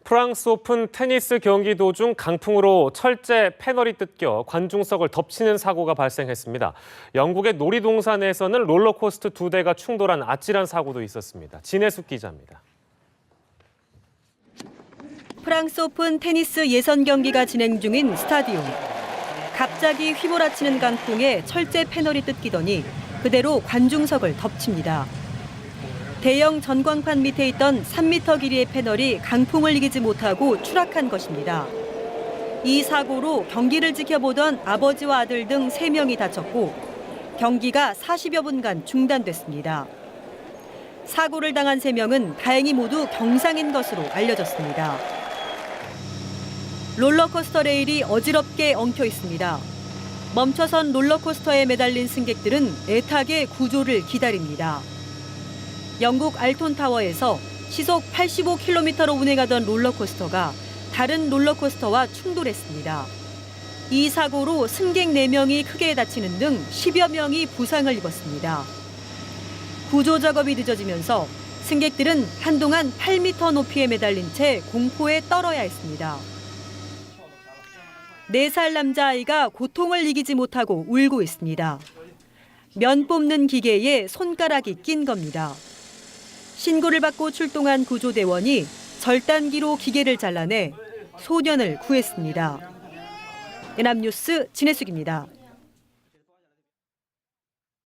프랑스 오픈 테니스 경기 도중 강풍으로 철제 패널이 뜯겨 관중석을 덮치는 사고가 발생했습니다. 영국의 놀이동산에서는 롤러코스터 2대가 충돌한 아찔한 사고도 있었습니다. 진혜숙 기자입니다. 프랑스 오픈 테니스 예선 경기가 진행 중인 스타디움. 갑자기 휘몰아치는 강풍에 철제 패널이 뜯기더니 그대로 관중석을 덮칩니다. 대형 전광판 밑에 있던 3m 길이의 패널이 강풍을 이기지 못하고 추락한 것입니다. 이 사고로 경기를 지켜보던 아버지와 아들 등 3명이 다쳤고 경기가 40여 분간 중단됐습니다. 사고를 당한 3명은 다행히 모두 경상인 것으로 알려졌습니다. 롤러코스터 레일이 어지럽게 엉켜 있습니다. 멈춰선 롤러코스터에 매달린 승객들은 애타게 구조를 기다립니다. 영국 알톤타워에서 시속 85km로 운행하던 롤러코스터가 다른 롤러코스터와 충돌했습니다. 이 사고로 승객 4명이 크게 다치는 등 10여 명이 부상을 입었습니다. 구조 작업이 늦어지면서 승객들은 한동안 8m 높이에 매달린 채 공포에 떨어야 했습니다. 4살 남자아이가 고통을 이기지 못하고 울고 있습니다. 면 뽑는 기계에 손가락이 낀 겁니다. 신고를 받고 출동한 구조대원이 절단기로 기계를 잘라내 소년을 구했습니다. 연합뉴스 진혜숙입니다.